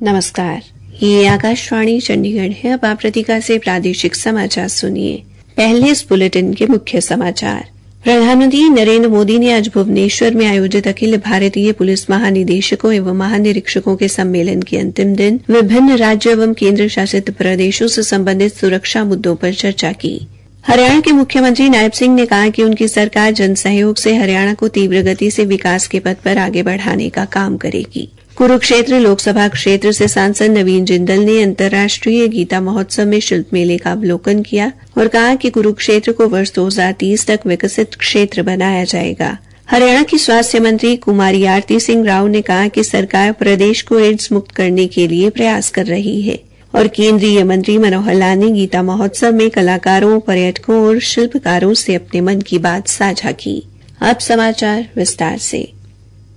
नमस्कार, ये आकाशवाणी चंडीगढ़ है। अब आप प्रतिका से प्रादेशिक समाचार सुनिए। पहले इस बुलेटिन के मुख्य समाचार। प्रधानमंत्री नरेंद्र मोदी ने आज भुवनेश्वर में आयोजित अखिल भारतीय पुलिस महानिदेशकों एवं महानिरीक्षकों के सम्मेलन के अंतिम दिन विभिन्न राज्य एवं केंद्र शासित प्रदेशों से संबंधित सुरक्षा मुद्दों पर चर्चा की। हरियाणा के मुख्यमंत्री नायब सिंह ने कहा कि उनकी सरकार जन सहयोग से हरियाणा को तीव्र गति से विकास के पथ पर आगे बढ़ाने का काम करेगी। कुरुक्षेत्र लोकसभा क्षेत्र से सांसद नवीन जिंदल ने अंतर्राष्ट्रीय गीता महोत्सव में शिल्प मेले का अवलोकन किया और कहा कि कुरुक्षेत्र को वर्ष 2030 तक विकसित क्षेत्र बनाया जाएगा। हरियाणा की स्वास्थ्य मंत्री कुमारी आरती सिंह राव ने कहा कि सरकार प्रदेश को एड्स मुक्त करने के लिए प्रयास कर रही है और केंद्रीय मंत्री मनोहर लाल ने गीता महोत्सव में कलाकारों, पर्यटकों और शिल्पकारों से अपने मन की बात साझा की। अब समाचार विस्तार से।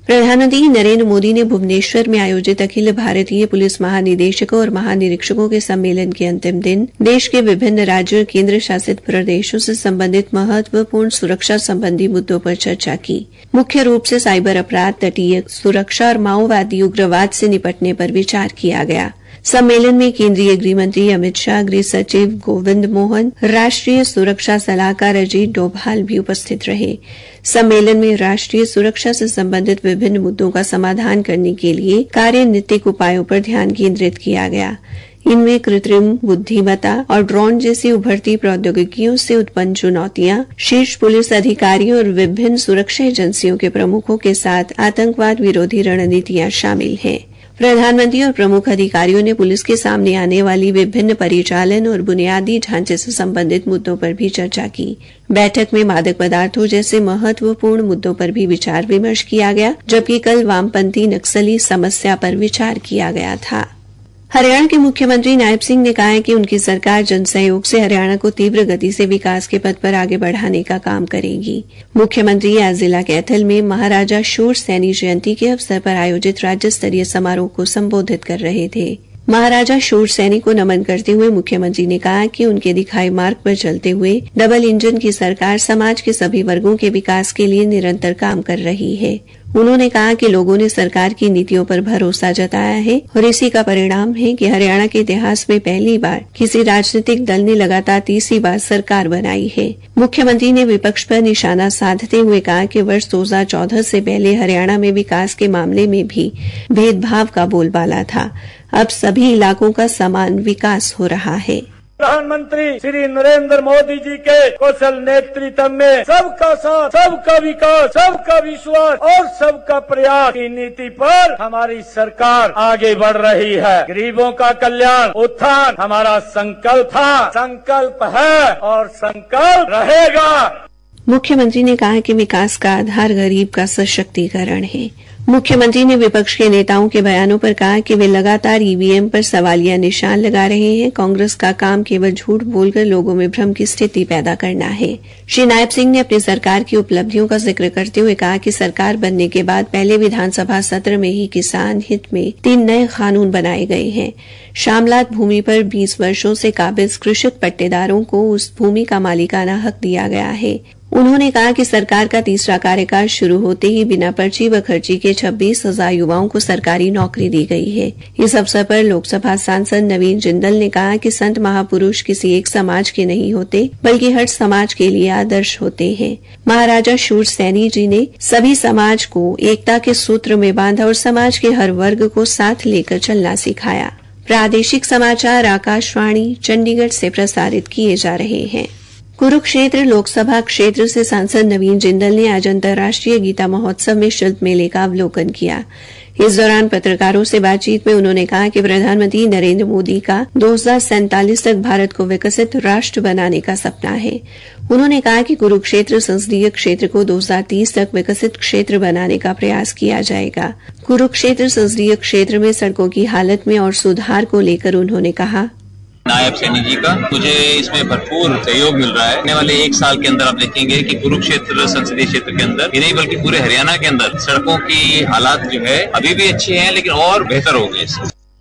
प्रधानमंत्री नरेंद्र मोदी ने भुवनेश्वर में आयोजित अखिल भारतीय पुलिस महानिदेशकों और महानिरीक्षकों के सम्मेलन के अंतिम दिन देश के विभिन्न राज्यों और केंद्र शासित प्रदेशों से संबंधित महत्वपूर्ण सुरक्षा संबंधी मुद्दों पर चर्चा की। मुख्य रूप से साइबर अपराध, तटीय सुरक्षा और माओवादी उग्रवाद से निपटने पर विचार किया गया। सम्मेलन में केंद्रीय गृह मंत्री अमित शाह, गृह सचिव गोविंद मोहन, राष्ट्रीय सुरक्षा सलाहकार अजीत डोभाल भी उपस्थित रहे। सम्मेलन में राष्ट्रीय सुरक्षा से संबंधित विभिन्न मुद्दों का समाधान करने के लिए कार्यनीतिक उपायों पर ध्यान केंद्रित किया गया। इनमें कृत्रिम बुद्धिमत्ता और ड्रोन जैसी उभरती प्रौद्योगिकियों से उत्पन्न चुनौतियां, शीर्ष पुलिस अधिकारियों और विभिन्न सुरक्षा एजेंसियों के प्रमुखों के साथ आतंकवाद विरोधी रणनीतियां शामिल हैं। प्रधानमंत्री और प्रमुख अधिकारियों ने पुलिस के सामने आने वाली विभिन्न परिचालन और बुनियादी ढांचे से संबंधित मुद्दों पर भी चर्चा की। बैठक में मादक पदार्थों जैसे महत्वपूर्ण मुद्दों पर भी विचार विमर्श किया गया, जबकि कल वामपंथी नक्सली समस्या पर विचार किया गया था। हरियाणा के मुख्यमंत्री नायब सिंह ने कहा है कि उनकी सरकार जन सहयोग से हरियाणा को तीव्र गति से विकास के पथ पर आगे बढ़ाने का काम करेगी। मुख्यमंत्री आज जिला कैथल में महाराजा शूर सैनी जयंती के अवसर पर आयोजित राज्य स्तरीय समारोह को संबोधित कर रहे थे। महाराजा शूर सैनी को नमन करते हुए मुख्यमंत्री ने कहा कि उनके दिखाए मार्ग पर चलते हुए डबल इंजन की सरकार समाज के सभी वर्गों के विकास के लिए निरंतर काम कर रही है। उन्होंने कहा कि लोगों ने सरकार की नीतियों पर भरोसा जताया है और इसी का परिणाम है कि हरियाणा के इतिहास में पहली बार किसी राजनीतिक दल ने लगातार तीसरी बार सरकार बनाई है। मुख्यमंत्री ने विपक्ष पर निशाना साधते हुए कहा कि वर्ष 2014 से पहले हरियाणा में विकास के मामले में भी भेदभाव का बोलबाला था। अब सभी इलाकों का समान विकास हो रहा है। प्रधानमंत्री श्री नरेंद्र मोदी जी के कौशल नेतृत्व में सबका साथ, सबका विकास, सबका विश्वास और सबका प्रयास की नीति पर हमारी सरकार आगे बढ़ रही है। गरीबों का कल्याण, उत्थान हमारा संकल्प था, संकल्प है और संकल्प रहेगा। मुख्यमंत्री ने कहा कि विकास का आधार गरीब का सशक्तिकरण है। मुख्यमंत्री ने विपक्ष के नेताओं के बयानों पर कहा कि वे लगातार ईवीएम पर सवालिया निशान लगा रहे हैं। कांग्रेस का काम केवल झूठ बोलकर लोगों में भ्रम की स्थिति पैदा करना है। श्री नायब सिंह ने अपनी सरकार की उपलब्धियों का जिक्र करते हुए कहा कि सरकार बनने के बाद पहले विधानसभा सत्र में ही किसान हित में 3 नए कानून बनाए गए हैं। शामलात भूमि पर 20 वर्षों से काबिज कृषक पट्टेदारों को उस भूमि का मालिकाना हक दिया गया है। उन्होंने कहा कि सरकार का तीसरा कार्यकाल शुरू होते ही बिना पर्ची व खर्ची के 26,000 युवाओं को सरकारी नौकरी दी गई है। इस अवसर पर लोकसभा सांसद नवीन जिंदल ने कहा कि संत महापुरुष किसी एक समाज के नहीं होते, बल्कि हर समाज के लिए आदर्श होते हैं। महाराजा शूर सैनी जी ने सभी समाज को एकता के सूत्र में बांधा और समाज के हर वर्ग को साथ लेकर चलना सिखाया। प्रादेशिक समाचार आकाशवाणी चंडीगढ़ से प्रसारित किए जा रहे हैं। कुरुक्षेत्र लोकसभा क्षेत्र से सांसद नवीन जिंदल ने आज अंतर्राष्ट्रीय गीता महोत्सव में शिल्प मेले का अवलोकन किया। इस दौरान पत्रकारों से बातचीत में उन्होंने कहा कि प्रधानमंत्री नरेंद्र मोदी का 2047 तक भारत को विकसित राष्ट्र बनाने का सपना है। उन्होंने कहा कि कुरुक्षेत्र संसदीय क्षेत्र को 2030 तक विकसित क्षेत्र बनाने का प्रयास किया जाएगा। कुरुक्षेत्र संसदीय क्षेत्र में सड़कों की हालत में और सुधार को लेकर उन्होंने कहा, नायब सैनी जी का मुझे इसमें भरपूर सहयोग मिल रहा है। आने वाले 1 साल के अंदर आप देखेंगे कि कुरुक्षेत्र संसदीय क्षेत्र के अंदर ही नहीं बल्कि पूरे हरियाणा के अंदर सड़कों की हालात जो है अभी भी अच्छी हैं, लेकिन और बेहतर हो गए।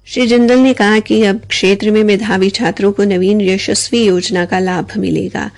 श्री जिंदल ने कहा कि अब क्षेत्र में मेधावी छात्रों को नवीन यशस्वी योजना का लाभ मिलेगा।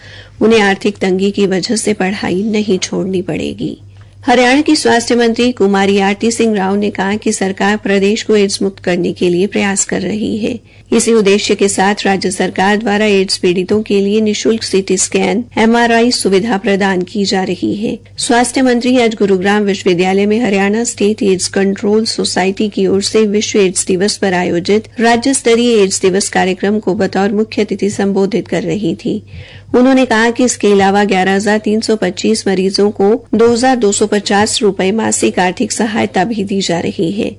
उन्हें आर्थिक तंगी की वजह से पढ़ाई नहीं छोड़नी पड़ेगी। हरियाणा की स्वास्थ्य मंत्री कुमारी आरती सिंह राव ने कहा कि सरकार प्रदेश को एड्स मुक्त करने के लिए प्रयास कर रही है। इसी उद्देश्य के साथ राज्य सरकार द्वारा एड्स पीड़ितों के लिए निःशुल्क सीटी स्कैन, MRI सुविधा प्रदान की जा रही है। स्वास्थ्य मंत्री आज गुरुग्राम विश्वविद्यालय में Haryana state AIDS control society की ओर से विश्व एड्स दिवस पर आयोजित राज्य स्तरीय एड्स दिवस कार्यक्रम को बतौर मुख्य अतिथि संबोधित कर रही थी। उन्होंने कहा कि इसके अलावा 11,325 मरीजों को 2,250 रुपए मासिक आर्थिक सहायता भी दी जा रही है।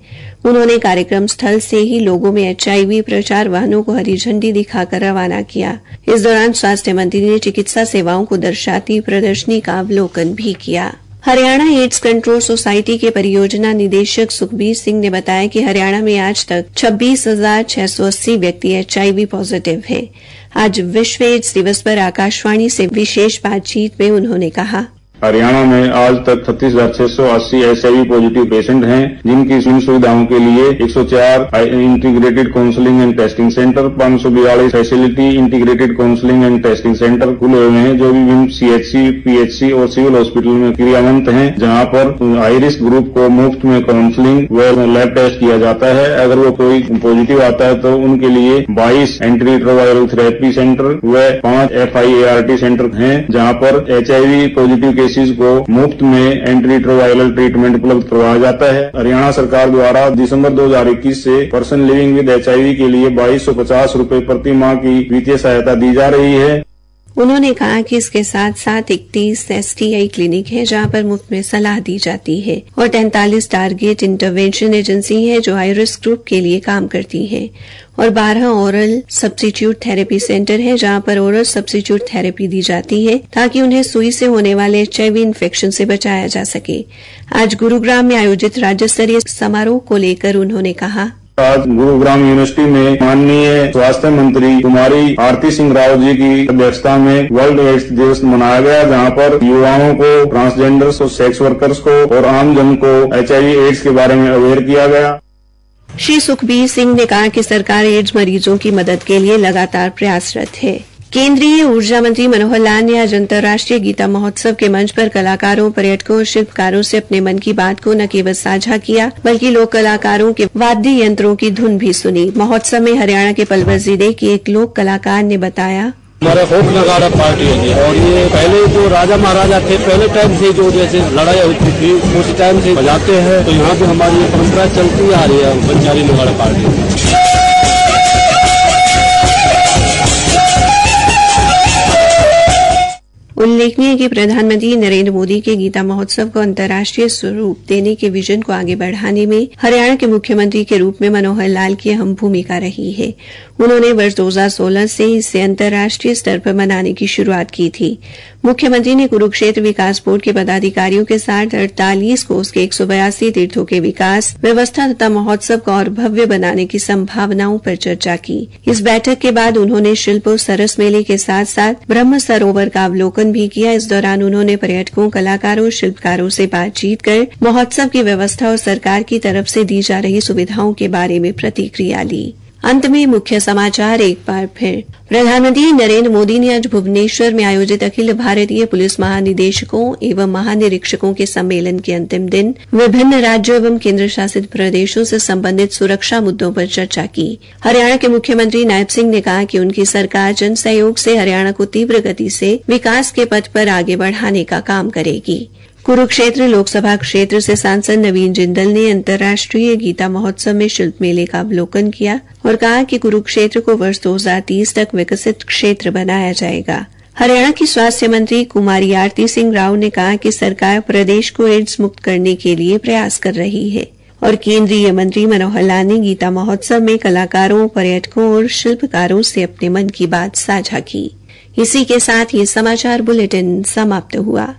उन्होंने कार्यक्रम स्थल से ही लोगों में HIV प्रचार वाहनों को हरी झंडी दिखाकर रवाना किया। इस दौरान स्वास्थ्य मंत्री ने चिकित्सा सेवाओं को दर्शाती प्रदर्शनी का अवलोकन भी किया। हरियाणा एड्स कंट्रोल सोसाइटी के परियोजना निदेशक सुखबीर सिंह ने बताया कि हरियाणा में आज तक 26,680 व्यक्ति HIV पॉजिटिव हैं। आज विश्व एड्स दिवस पर आकाशवाणी से विशेष बातचीत में उन्होंने कहा, हरियाणा में आज तक 36,680 HIV पॉजिटिव पेशेंट हैं, जिनकी इन सुविधाओं के लिए 104 integrated counselling and testing centre, 542 facility integrated counselling and testing centre खुले हुए हैं, जो विभिन्न CHC, PHC और सिविल हॉस्पिटल में क्रियावंत हैं, जहां पर हाई रिस्क ग्रुप को मुफ्त में काउंसलिंग व लैब टेस्ट किया जाता है। अगर वो कोई पॉजिटिव आता है तो उनके लिए 22 एंटी रिट्रोवायरल थेरेपी सेंटर व 5 FIART सेंटर हैं, जहां पर HIV पॉजिटिव को मुफ्त में एंटीरिट्रोवायरल ट्रीटमेंट उपलब्ध करवाया जाता है। हरियाणा सरकार द्वारा दिसंबर 2021 से पर्सन लिविंग विद HIV के लिए 2250 रुपए प्रति माह की वित्तीय सहायता दी जा रही है। उन्होंने कहा कि इसके साथ साथ 31 STI क्लिनिक है, जहां पर मुफ्त में सलाह दी जाती है, और 43 टारगेट इंटरवेंशन एजेंसी है जो हाई रिस्क ग्रुप के लिए काम करती है, और 12 ओरल सब्स्टिट्यूट थेरेपी सेंटर है, जहां पर ओरल सब्स्टिट्यूट थेरेपी दी जाती है ताकि उन्हें सुई से होने वाले HIV इन्फेक्शन से बचाया जा सके। आज गुरुग्राम में आयोजित राज्य स्तरीय समारोह को लेकर उन्होंने कहा, आज गुरुग्राम यूनिवर्सिटी में माननीय स्वास्थ्य मंत्री कुमारी आरती सिंह राव जी की अध्यक्षता में वर्ल्ड एड्स दिवस मनाया गया, जहां पर युवाओं को, ट्रांसजेंडर्स को, सेक्स वर्कर्स को और आम जन को HIV एड्स के बारे में अवेयर किया गया। श्री सुखबीर सिंह ने कहा कि सरकार एड्स मरीजों की मदद के लिए लगातार प्रयासरत है। केंद्रीय ऊर्जा मंत्री मनोहर लाल ने आज अंतर्राष्ट्रीय गीता महोत्सव के मंच पर कलाकारों, पर्यटकों और शिल्पकारों से अपने मन की बात को न केवल साझा किया, बल्कि लोक कलाकारों के वाद्य यंत्रों की धुन भी सुनी। महोत्सव में हरियाणा के पलवल जिले के एक लोक कलाकार ने बताया, हमारा फोक नगाड़ा पार्टी है और ये पहले जो राजा महाराजा थे, पहले टाइम से जो जैसे लड़ाई होती थी उसी टाइम से बजाते हैं, तो यहाँ पे हमारी परंपरा चलती आ रही है बंजारी नगाड़ा पार्टी। उल्लेखनीय है कि प्रधानमंत्री नरेंद्र मोदी के गीता महोत्सव को अंतर्राष्ट्रीय स्वरूप देने के विजन को आगे बढ़ाने में हरियाणा के मुख्यमंत्री के रूप में मनोहर लाल की अहम भूमिका रही है। उन्होंने वर्ष 2016 से इसे अंतर्राष्ट्रीय स्तर पर मनाने की शुरुआत की थी। मुख्यमंत्री ने कुरुक्षेत्र विकास बोर्ड के पदाधिकारियों के साथ 48 कोस के 182 तीर्थों के विकास, व्यवस्था तथा महोत्सव को और भव्य बनाने की संभावनाओं पर चर्चा की। इस बैठक के बाद उन्होंने शिल्प और सरस मेले के साथ साथ ब्रह्म सरोवर का अवलोकन भी किया। इस दौरान उन्होंने पर्यटकों, कलाकारों और शिल्पकारों से बातचीत कर महोत्सव की व्यवस्था और सरकार की तरफ से दी जा रही सुविधाओं के बारे में प्रतिक्रिया ली। अंत में मुख्य समाचार एक बार फिर। प्रधानमंत्री नरेंद्र मोदी ने आज भुवनेश्वर में आयोजित अखिल भारतीय पुलिस महानिदेशकों एवं महानिरीक्षकों के सम्मेलन के अंतिम दिन विभिन्न राज्यों एवं केंद्र शासित प्रदेशों से संबंधित सुरक्षा मुद्दों पर चर्चा की। हरियाणा के मुख्यमंत्री नायब सिंह ने कहा कि उनकी सरकार जन सहयोग से हरियाणा को तीव्र गति से विकास के पथ पर आगे बढ़ाने का काम करेगी। कुरुक्षेत्र लोकसभा क्षेत्र से सांसद नवीन जिंदल ने अंतर्राष्ट्रीय गीता महोत्सव में शिल्प मेले का अवलोकन किया और कहा कि कुरुक्षेत्र को वर्ष 2030 तक विकसित क्षेत्र बनाया जाएगा। हरियाणा की स्वास्थ्य मंत्री कुमारी आरती सिंह राव ने कहा कि सरकार प्रदेश को एड्स मुक्त करने के लिए प्रयास कर रही है, और केंद्रीय मंत्री मनोहर लाल ने गीता महोत्सव में कलाकारों, पर्यटकों और शिल्पकारों से अपने मन की बात साझा की। इसी के साथ ये समाचार बुलेटिन समाप्त हुआ।